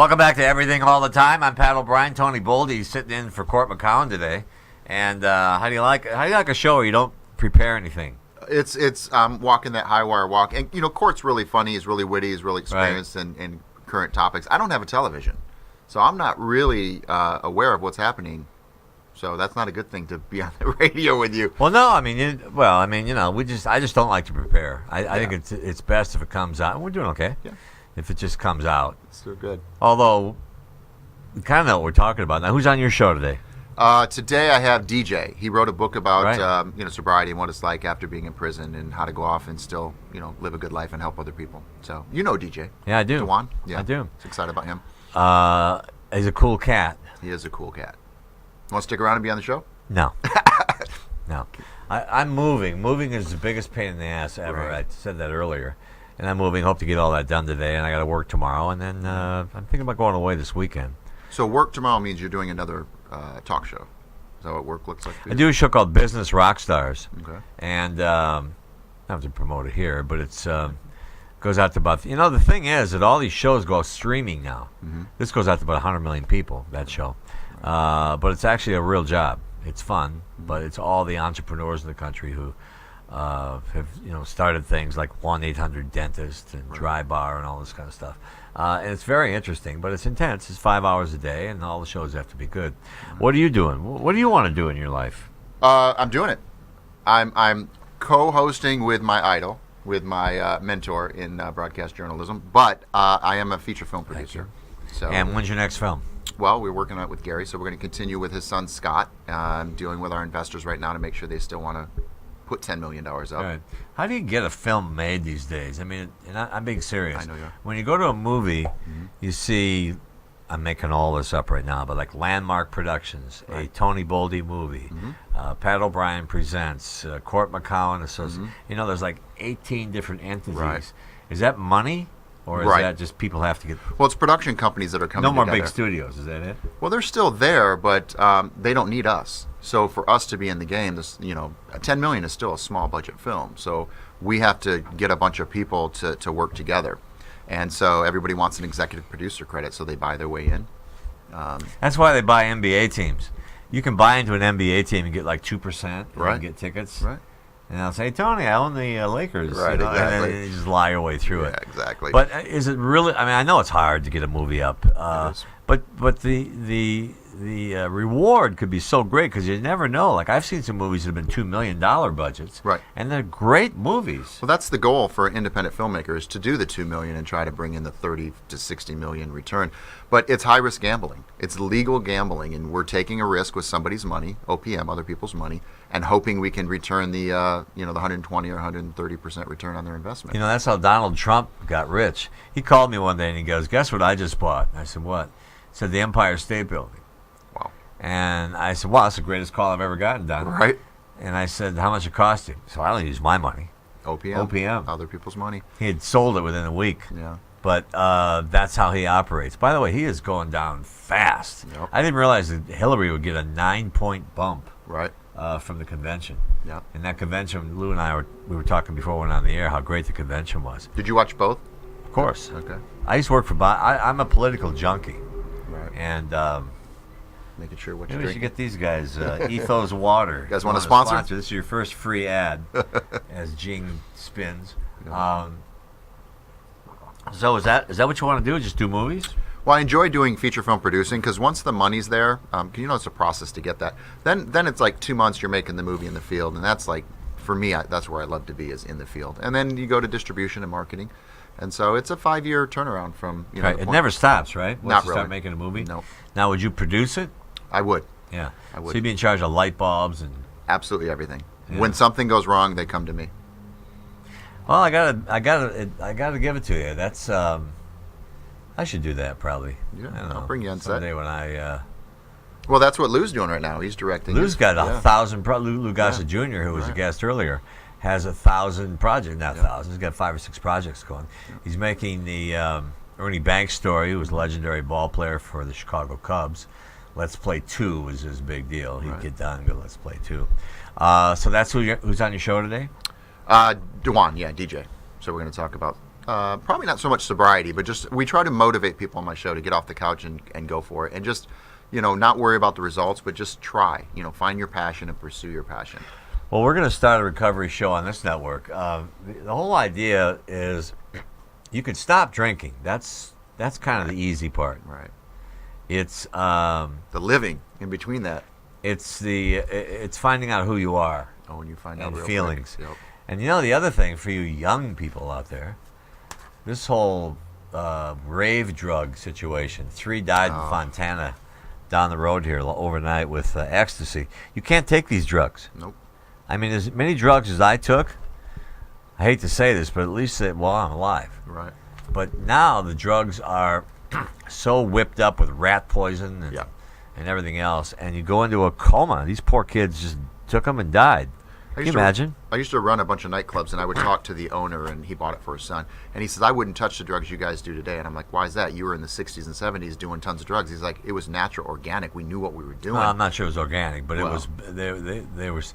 Welcome back to Everything All the Time. I'm Pat O'Brien. Tony Boldy's sitting in for Court McCowan today. And how do you like a show where you don't prepare anything? It's walking that high wire walk, and Court's really funny. He's really witty. He's really experienced in current topics. I don't have a television, so I'm not really aware of what's happening. So that's not a good thing to be on the radio with you. Well, no, I mean, I just don't like to prepare. I think it's best if it comes out. We're doing okay. Yeah. If it just comes out. It's still good. Although, we kind of know what we're talking about. Now, who's on your show today? Today I have DJ. He wrote a book about sobriety and what it's like after being in prison and how to go off and still live a good life and help other people. So DJ. Yeah, I do. Dewan? Yeah, I do. Excited about him. He's a cool cat. He is a cool cat. Want to stick around and be on the show? No. No. I'm moving. Moving is the biggest pain in the ass ever. Right. I said that earlier. And I'm moving. Hope to get all that done today. And I got to work tomorrow. And then I'm thinking about going away this weekend. So work tomorrow means you're doing another talk show. Is that what work looks like for you? I do a show called Business Rockstars. Okay. And I don't have to promote it here, but it's goes out to about... the thing is that all these shows go streaming now. Mm-hmm. This goes out to about 100 million people, that show. But it's actually a real job. It's fun, but it's all the entrepreneurs in the country who have started things like 1-800-DENTIST and Dry Bar and all this kind of stuff. And it's very interesting, but it's intense. It's 5 hours a day, and all the shows have to be good. What are you doing? What do you want to do in your life? I'm doing it. I'm co-hosting with my idol, with my mentor in broadcast journalism, but I am a feature film producer. So, and when's your next film? Well, we're working on it with Gary, so we're going to continue with his son Scott. I'm dealing with our investors right now to make sure they still want to put $10 million up. Right. How do you get a film made these days? I mean, and I'm being serious. I know you are. When you go to a movie, you see, I'm making all this up right now, but like Landmark Productions, a Tony Boldy movie, Pat O'Brien Presents, Court McCowan Associates. There's like 18 different entities. Right. Is that money? Or is that just people have to get... Well, it's production companies that are coming together. No more big studios, is that it? Well, they're still there, but they don't need us. So for us to be in the game, $10 million is still a small budget film. So we have to get a bunch of people to work together. And so everybody wants an executive producer credit, so they buy their way in. That's why they buy NBA teams. You can buy into an NBA team and get like 2% and get tickets. Right. And I'll say, Tony, I own the Lakers. Right, exactly. And then you just lie your way through it. Yeah, exactly. But is it really? I mean, I know it's hard to get a movie up. But the reward could be so great because you never know. Like I've seen some movies that have been $2 million budgets, right? And they're great movies. Well, that's the goal for independent filmmakers, to do the $2 million and try to bring in the 30 to 60 million return. But it's high risk gambling. It's legal gambling, and we're taking a risk with somebody's money, OPM, other people's money, and hoping we can return the the 120 or 130% return on their investment. That's how Donald Trump got rich. He called me one day and he goes, "Guess what I just bought?" I said, "What?" He said, "The Empire State Building." Wow. And I said, "Wow, that's the greatest call I've ever gotten, Don." Right. And I said, "How much it cost you?" So I don't use my money. OPM. Other people's money. He had sold it within a week. Yeah. But that's how he operates. By the way, he is going down fast. Yep. I didn't realize that Hillary would get a 9-point bump from the convention. Yeah. And that convention, Lou and I were talking before we went on the air how great the convention was. Did you watch both? Of course. Okay. I used to work for I'm a political junkie. Right. And making sure what maybe you're we should get these guys Ethos Water. You guys want to sponsor? This is your first free ad as Gene spins. So is that what you want to do? Just do movies? Well, I enjoy doing feature film producing because once the money's there, it's a process to get that. Then it's like 2 months you're making the movie in the field, and that's like, for me, that's where I love to be, is in the field. And then you go to distribution and marketing, and so it's a 5-year turnaround from right. It never stops, right? Not Once you really. start making a movie. No. Now, would you produce it? I would. Yeah, I would. So you'd be in charge of light bulbs and absolutely everything. Yeah. When something goes wrong, they come to me. Well, I gotta give it to you. That's I should do that probably. Yeah, I don't know. I'll bring you on set. Someday when I. Well, that's what Lou's doing right now. He's directing. Lou's got 1,000. Lou Gossett Jr., who was a guest earlier, has 1,000 projects. Not 1,000. He's got 5 or 6 projects going. Yeah. He's making the Ernie Banks story, who was a legendary ball player for the Chicago Cubs. Let's Play 2 was his big deal. He'd get done and go, Let's Play 2. So that's who's on your show today? Dewan, DJ. So we're going to talk about Probably not so much sobriety, but just we try to motivate people on my show to get off the couch and go for it, and just not worry about the results, but just try. Find your passion and pursue your passion. Well, we're going to start a recovery show on this network. The whole idea is you could stop drinking. That's kind of the easy part. Right. It's the living in between that. It's finding out who you are. Oh, when you find out And real feelings. quick. Yep. And the other thing for you young people out there, this whole rave drug situation. 3 died in Fontana down the road here overnight with ecstasy. You can't take these drugs. Nope. I mean, as many drugs as I took, I hate to say this, but at least I'm alive. Right. But now the drugs are so whipped up with rat poison and everything else, and you go into a coma. These poor kids just took them and died. Can you imagine? I used to run a bunch of nightclubs, and I would talk to the owner, and he bought it for his son. And he says, I wouldn't touch the drugs you guys do today. And I'm like, why is that? You were in the 60s and 70s doing tons of drugs. He's like, it was natural, organic. We knew what we were doing. Well, I'm not sure it was organic, but it was. There was.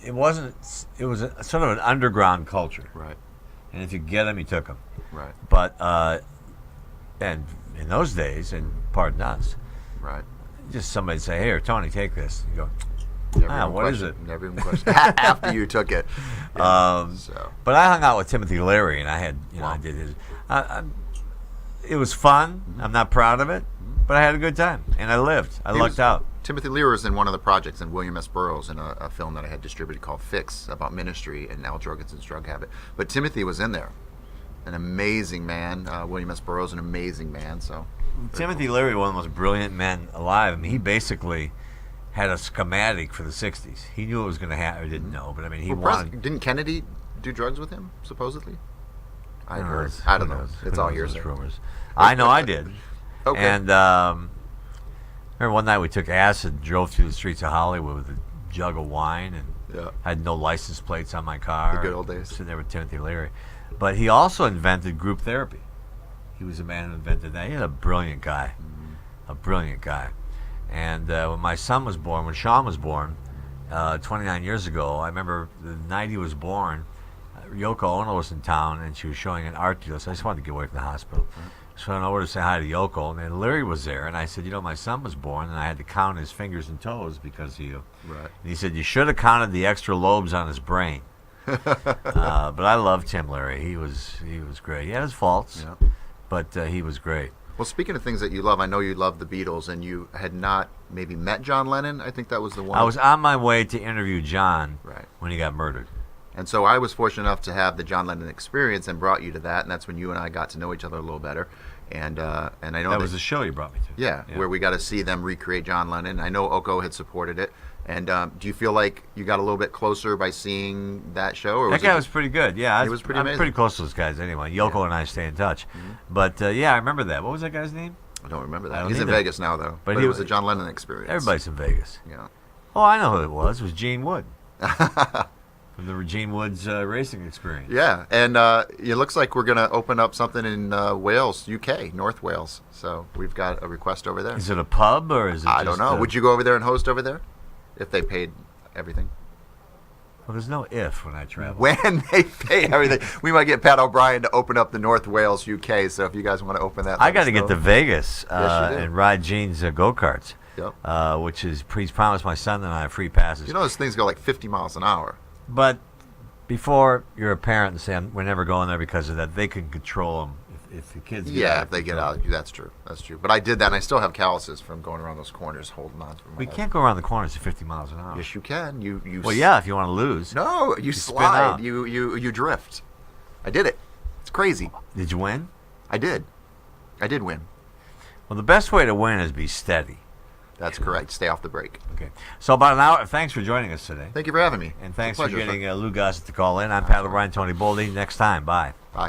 It wasn't. It was sort of an underground culture. Right. And if you get them, you took them. Right. But and in those days, and pardon us, right. just somebody say, "Here, Tony, take this." You go. What is it? Never even questioned. After you took it. Yeah, But I hung out with Timothy Leary, and I had, Wow. I did his. It was fun. I'm not proud of it, but I had a good time, and I lived. I lucked out. Timothy Leary was in one of the projects, and William S. Burroughs in a film that I had distributed called Fix, about ministry and Al Jorgensen's drug habit. But Timothy was in there. An amazing man. William S. Burroughs, an amazing man. So Timothy Leary, one of the most brilliant men alive. I mean, he basically had a schematic for the 60s. He knew it was going to happen. Or didn't know, but I mean, he wanted. Didn't Kennedy do drugs with him, supposedly? I Who heard. knows? I don't Who know. knows? It's Who all knows? hearsay. Those rumors. I know I did. Okay. And remember one night we took acid, drove through the streets of Hollywood with a jug of wine, and Yeah. had no license plates on my car. The good old days. Sitting there with Timothy Leary. But he also invented group therapy. He was the man who invented that. He was a brilliant guy. A brilliant guy. And when my son was born, when Sean was born, 29 years ago, I remember the night he was born, Yoko Ono was in town, and she was showing an art deal, so I just wanted to get away from the hospital. So I went over to say hi to Yoko, and then Larry was there, and I said, my son was born, and I had to count his fingers and toes because of you. Right. And he said, you should have counted the extra lobes on his brain. But I loved Tim Leary. He was great. He had his faults, Yeah. but he was great. Well, speaking of things that you love, I know you love the Beatles, and you had not maybe met John Lennon. I think that was the one. I was on my way to interview John Right. when he got murdered. And so I was fortunate enough to have the John Lennon experience and brought you to that, and that's when you and I got to know each other a little better. And I know That was the show you brought me to. yeah, where we got to see them recreate John Lennon. I know Oko had supported it. And do you feel like you got a little bit closer by seeing that show? Or That guy was pretty good. Yeah, He was pretty I'm amazing. pretty close to those guys anyway. Yoko Yeah. and I stay in touch. But yeah, I remember that. What was that guy's name? I don't remember I that. don't He's in either. Vegas now, though. But he it was was- a John Lennon experience. Everybody's in Vegas. Yeah. Oh, I know who it was. It was Gene Wood from the Gene Woods racing experience. Yeah, and it looks like we're going to open up something in Wales, UK, North Wales. So we've got a request over there. Is it a pub or is it? I don't know. Would you go over there and host over there if they paid everything? Well, there's no if when I travel. When they pay everything, we might get Pat O'Brien to open up the North Wales, UK. So if you guys want to open that, I let got us to get know. to Vegas Yes, you do. and ride Gene's go karts. Yep. Which is he's promised my son and I free passes. You know those things go like 50 miles an hour. But before you're a parent and say we're never going there because of that, they can control them if the kids. Get Yeah, out if they get control. out, that's true. That's true. But I did that, and I still have calluses from going around those corners, holding on to my We head. can't go around the corners at 50 miles an hour. Yes, you can. You. Well, yeah, if you want to lose. No, you spin slide. out. You drift. I did it. It's crazy. Did you win? I did. I did win. Well, the best way to win is be steady. That's correct. Stay off the brake. Okay. So about an hour. Thanks for joining us today. Thank you for having me. And It's thanks a for pleasure, getting sir. Lou Gossett to call in. I'm Pat O'Brien, Tony Boldy. Next time. Bye. Bye.